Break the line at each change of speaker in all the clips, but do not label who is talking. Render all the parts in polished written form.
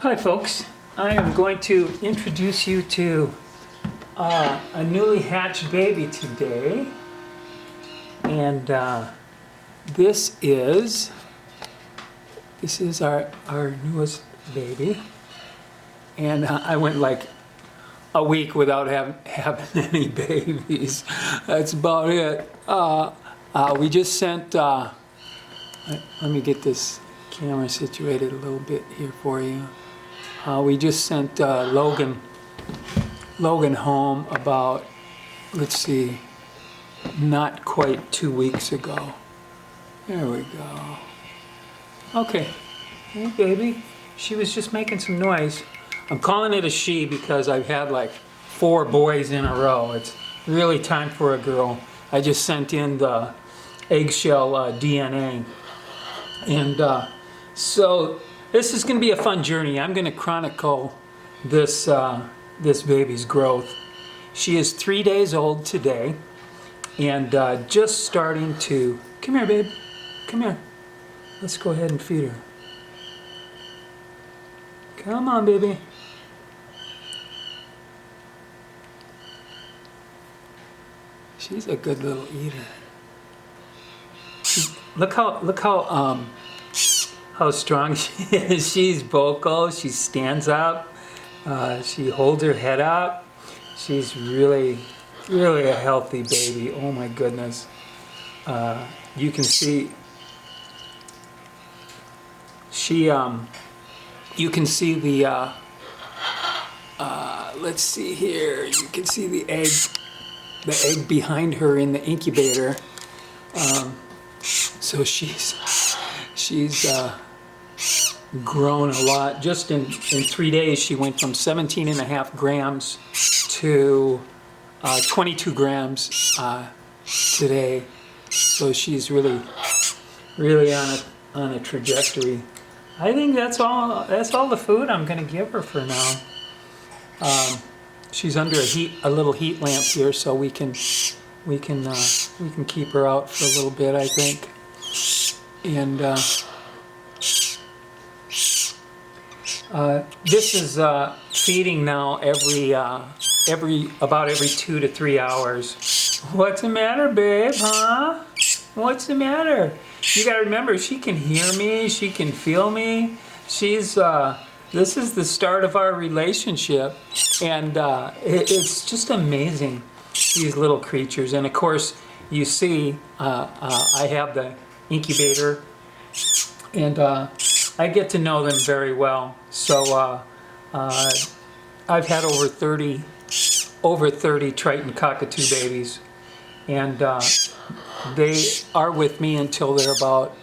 Hi folks, I am going to introduce you to a newly hatched baby today, and this is our newest baby, and I went like a week without having any babies. That's about it. We just sent, let me get this camera situated a little bit here for you. We just sent Logan home about, let's see, not quite 2 weeks ago. There we go. Okay, hey baby. She was just making some noise. I'm calling it a she because I've had like 4 boys in a row. It's really time for a girl. I just sent in the eggshell DNA. And so this is going to be a fun journey. I'm going to chronicle this baby's growth. She is 3 days old today, and just starting to. Come here, babe. Come here. Let's go ahead and feed her. Come on, baby. She's a good little eater. Look how strong she is. She's vocal. She stands up. She holds her head up. She's really a healthy baby. Oh my goodness. You can see you can see the let's see here. You can see the egg behind her in the incubator. So she's grown a lot. Just in 3 days, she went from 17.5 grams to 22 grams today. So she's really on a trajectory. I think that's all the food I'm going to give her for now. She's under a little heat lamp here, so we can keep her out for a little bit, I think. And this is feeding now about every 2 to 3 hours. What's the matter, babe? Huh? What's the matter? You gotta remember, she can hear me. She can feel me. This is the start of our relationship, and it's just amazing. These little creatures, and of course, you see, I have the incubator, and I get to know them very well. So I've had over 30 Triton Cockatoo babies, and they are with me until they're about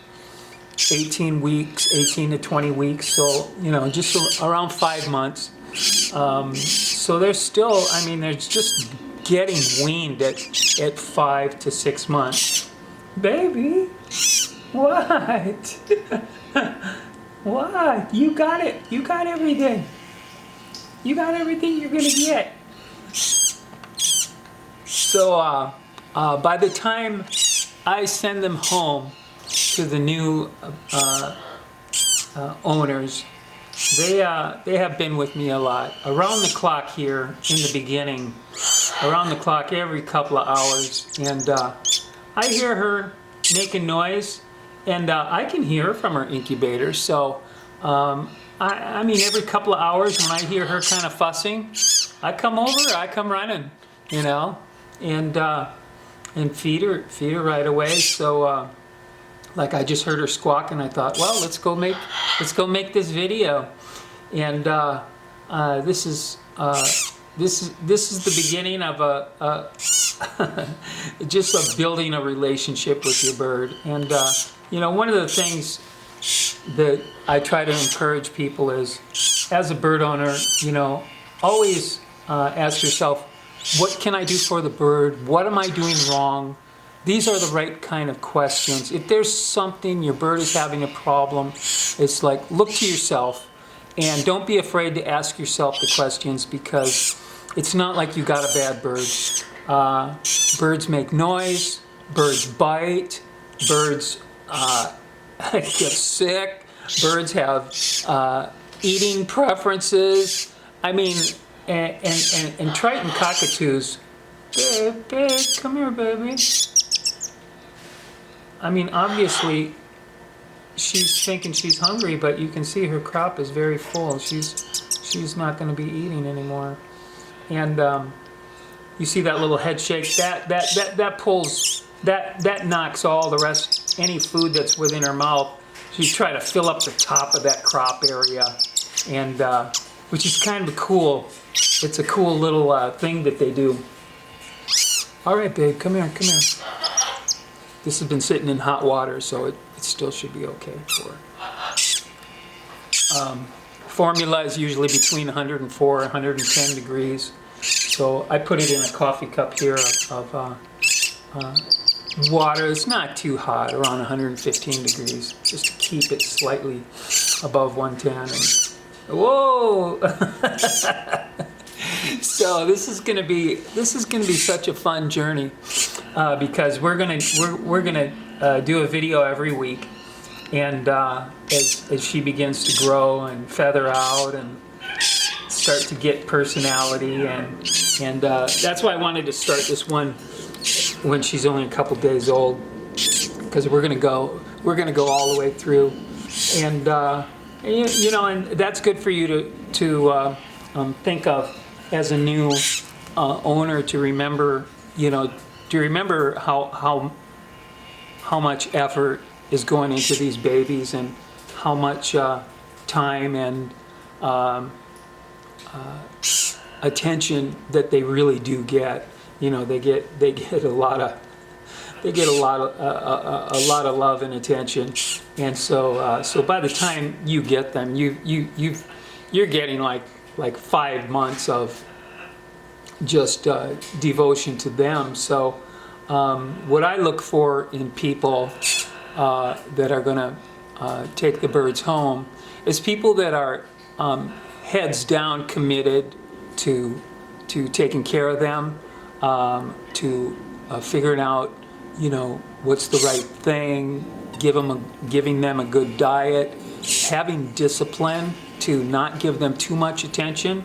18 to 20 weeks. So just around 5 months. So they're still, they're just getting weaned at 5 to 6 months. Baby, what? What? You got it. You got everything. You got everything you're gonna get. So by the time I send them home to the new owners, they have been with me a lot. Around the clock here in the beginning, around the clock every couple of hours, and I hear her making noise, and I can hear her from her incubator. So every couple of hours when I hear her kind of fussing, I come over, I come running, and feed her right away. So like I just heard her squawk, and I thought, well, let's go make this video. And this is the beginning of just building a relationship with your bird. And one of the things that I try to encourage people is, as a bird owner, always ask yourself, what can I do for the bird? What am I doing wrong? These are the right kind of questions. If there's something, your bird is having a problem, it's like, look to yourself, and don't be afraid to ask yourself the questions, because it's not like you got a bad bird. Birds make noise, birds bite, birds get sick, birds have eating preferences. I mean, and Triton cockatoos. Babe, come here, baby. I mean, obviously, she's thinking she's hungry, but you can see her crop is very full. She's not going to be eating anymore. And you see that little head shake. That pulls. That knocks all the rest, any food that's within her mouth. She's trying to fill up the top of that crop area, and which is kind of cool. It's a cool little thing that they do. All right, babe, come here. This has been sitting in hot water, so it still should be okay for her. Formula is usually between 104 and 110 degrees. So I put it in a coffee cup here of water. It's not too hot, around 115 degrees, just to keep it slightly above 110. And, whoa! So this is gonna be such a fun journey because we're gonna do a video every week, and as she begins to grow and feather out and start to get personality, and that's why I wanted to start this one when she's only a couple days old, because we're gonna go all the way through, and you know, and that's good for you to think of as a new owner, to remember, you know, to remember how much effort is going into these babies, and how much time and attention that they really do get. You know, they get a lot of love and attention, and so by the time you get them, you're getting like 5 months of just devotion to them. So what I look for in people that are going to take the birds home is people that are heads down committed to taking care of them, to figuring out, you know, what's the right thing, giving them a good diet, having discipline to not give them too much attention.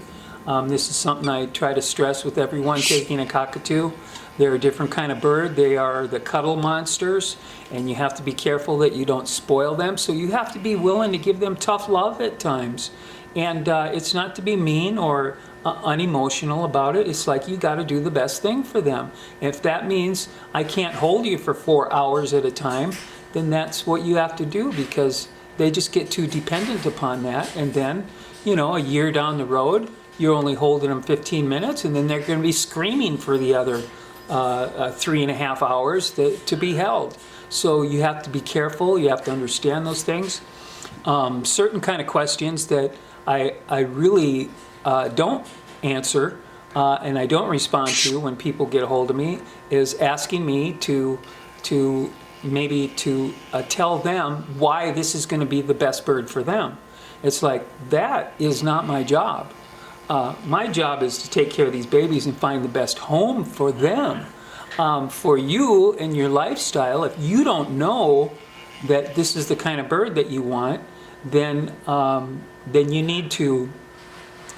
This is something I try to stress with everyone taking a cockatoo. They're a different kind of bird. They are the cuddle monsters, and you have to be careful that you don't spoil them. So you have to be willing to give them tough love at times. And it's not to be mean or unemotional about it. It's like you got to do the best thing for them. If that means I can't hold you for 4 hours at a time, then that's what you have to do, because they just get too dependent upon that. And then, you know, a year down the road, you're only holding them 15 minutes, and then they're going to be screaming for the other 3.5 hours to be held. So you have to be careful. You have to understand those things. Certain kind of questions that I really don't answer and I don't respond to when people get a hold of me is asking me to maybe tell them why this is going to be the best bird for them. It's like, that is not my job. My job is to take care of these babies and find the best home for them. For you and your lifestyle, if you don't know that this is the kind of bird that you want, then you need to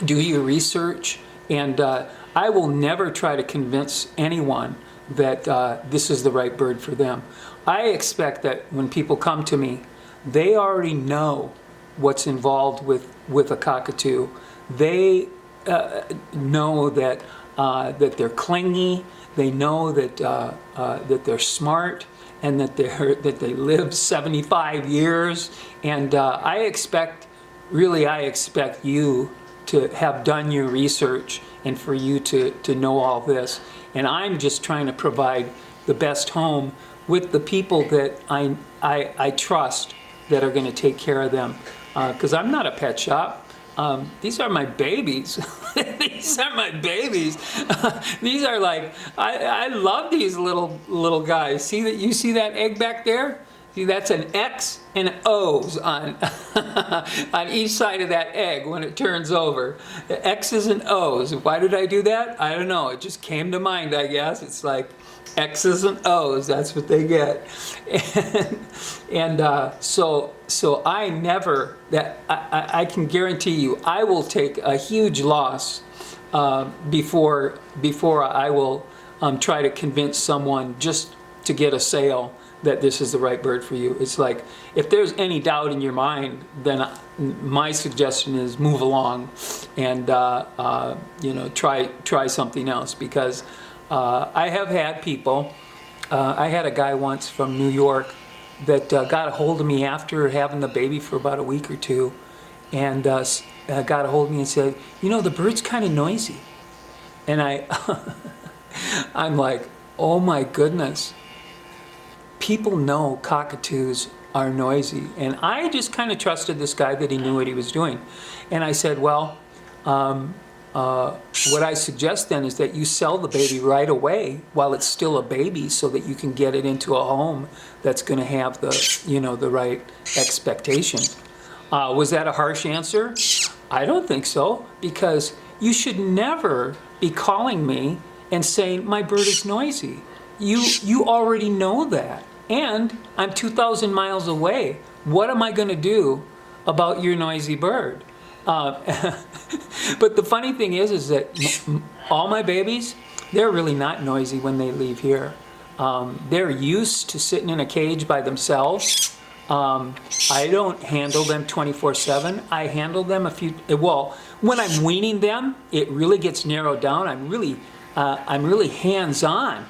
do your research. And I will never try to convince anyone that this is the right bird for them. I expect that when people come to me, they already know what's involved with a cockatoo. They know that they're clingy. They know that they're smart, and that they live 75 years. And I expect you to have done your research and for you to know all this. And I'm just trying to provide the best home with the people that I trust that are going to take care of them. Because I'm not a pet shop. These are my babies. These are my babies. These are like, I love these little guys. You see that egg back there? See, that's an X and O's on on each side of that egg when it turns over. The X's and O's. Why did I do that? I don't know. It just came to mind, I guess. It's like, X's and O's, that's what they get. So I never, I can guarantee you, I will take a huge loss before I will try to convince someone just to get a sale that this is the right bird for you. It's like, if there's any doubt in your mind, then my suggestion is move along and try something else, because I have had people. I had a guy once from New York that got a hold of me after having the baby for about a week or two, and got a hold of me and said, the bird's kind of noisy. And I'm like, oh my goodness. People know cockatoos are noisy. And I just kind of trusted this guy that he knew what he was doing. And I said, well, what I suggest then is that you sell the baby right away while it's still a baby, so that you can get it into a home that's going to have the right expectation. Was that a harsh answer? I don't think so, because you should never be calling me and saying my bird is noisy. You already know that, and I'm 2,000 miles away. What am I going to do about your noisy bird? But the funny thing is that all my babies, they're really not noisy when they leave here. They're used to sitting in a cage by themselves. I don't handle them 24/7. I handle them when I'm weaning them, it really gets narrowed down. I'm really hands-on,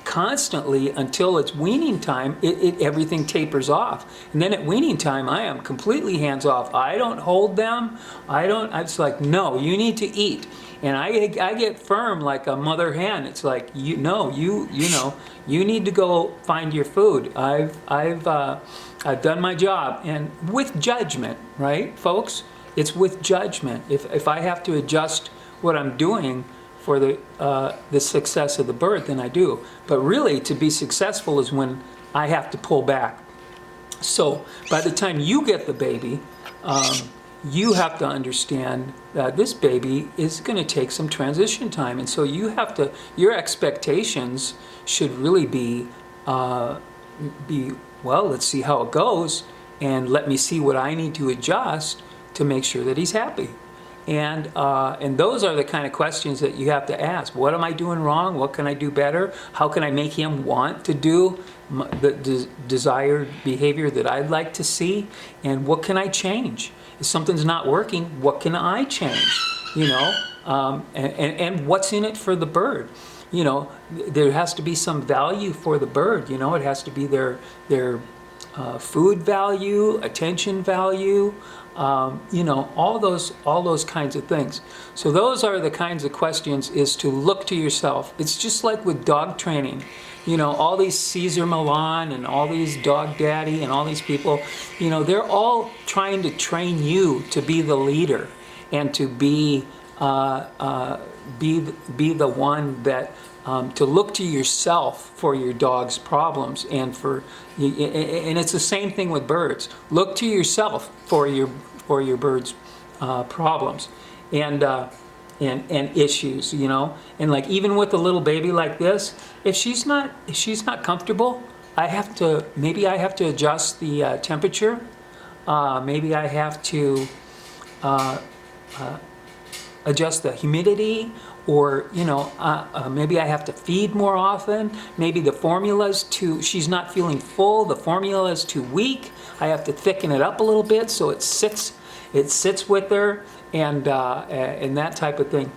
constantly until it's weaning time. Everything tapers off, and then at weaning time, I am completely hands-off. I don't hold them. It's like, no, you need to eat, and I get firm like a mother hen. It's like, you need to go find your food. I've done my job, and with judgment, right, folks? It's with judgment. If I have to adjust what I'm doing for the success of the bird, then I do. But really, to be successful is when I have to pull back. So by the time you get the baby, you have to understand that this baby is going to take some transition time, and so your expectations should really be well, let's see how it goes, and let me see what I need to adjust to make sure that he's happy. And those are the kind of questions that you have to ask. What am I doing wrong? What can I do better? How can I make him want to do the desired behavior that I'd like to see? And what can I change? If something's not working, what can I change? And what's in it for the bird? There has to be some value for the bird. It has to be their food value, attention value, all those kinds of things. So those are the kinds of questions, is to look to yourself. It's just like with dog training. All these Cesar Millan and all these Dog Daddy and all these people, they're all trying to train you to be the leader and to be the one that to look to yourself for your dog's problems, and it's the same thing with birds. Look to yourself for your bird's problems and issues, and like even with a little baby like this, if she's not comfortable, maybe I have to adjust the temperature. Maybe I have to adjust the humidity, or maybe I have to feed more often. Maybe the formula's she's not feeling full, the formula is too weak. I have to thicken it up a little bit so it sits with her, and that type of thing.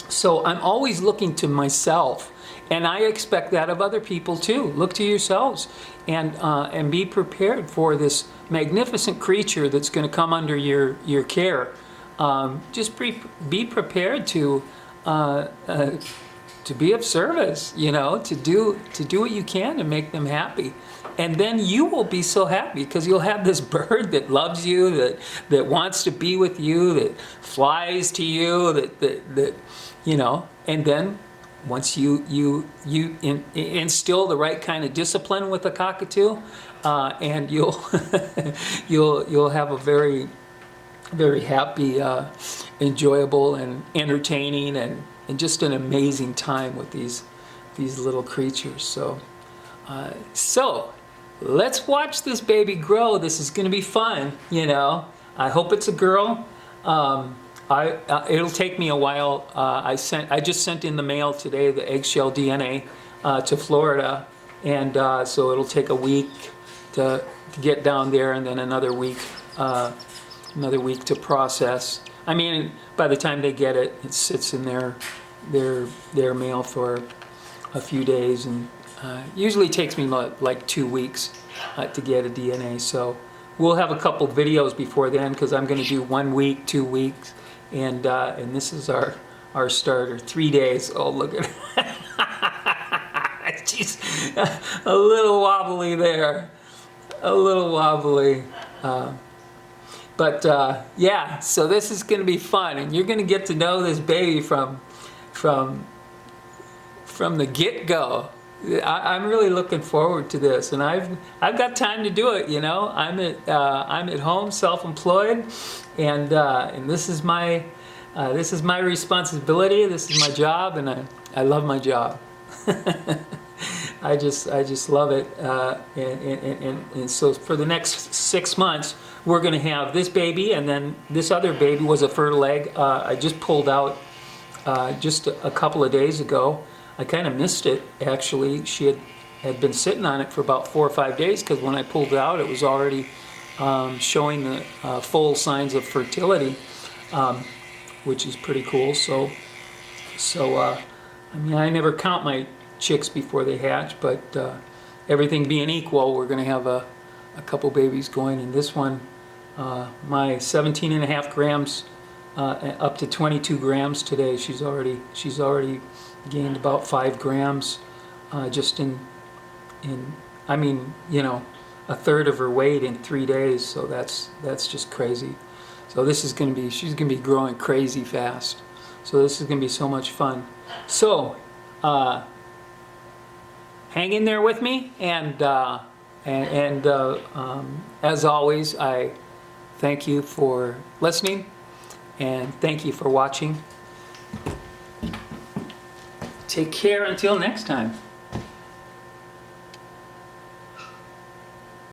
So I'm always looking to myself, and I expect that of other people too. Look to yourselves and be prepared for this magnificent creature that's going to come under your care. Just be prepared to be of service, to do what you can to make them happy. And then you will be so happy because you'll have this bird that loves you, that wants to be with you, that flies to you, that and then once you instill the right kind of discipline with a cockatoo, and you'll you'll have a very, very happy, enjoyable and entertaining and just an amazing time with these these little creatures. So let's watch this baby grow. This is going to be fun, you know. I hope it's a girl. It'll take me a while. I just sent in the mail today the eggshell DNA to Florida, and so it'll take a week to get down there, and then another week to process. I mean, by the time they get it, it sits in their mail for a few days, and usually takes me like 2 weeks to get a DNA. So we'll have a couple videos before then, because I'm going to do 1 week, 2 weeks, and this is our starter. 3 days. Oh, look at her. She's a little wobbly there. A little wobbly. But yeah, so this is going to be fun, and you're going to get to know this baby from the get-go. I'm really looking forward to this, and I've got time to do it. You know, I'm at home, self-employed, and this is my responsibility. This is my job, and I love my job. I just love it, and so for the next 6 months, we're going to have this baby, and then this other baby was a fertile egg. I just pulled out just a couple of days ago. I kind of missed it, actually. She had been sitting on it for about 4 or 5 days, because when I pulled it out, it was already showing the full signs of fertility, which is pretty cool. So I mean, I never count my chicks before they hatch, but everything being equal, we're going to have a couple babies going. And this one, my 17.5 grams up to 22 grams today. She's already gained about 5 grams just in I mean, you know, a third of her weight in 3 days. So that's just crazy. So this is going to be, she's going to be growing crazy fast. So this is going to be so much fun. So hang in there with me, and as always, I thank you for listening, and thank you for watching. Take care until next time.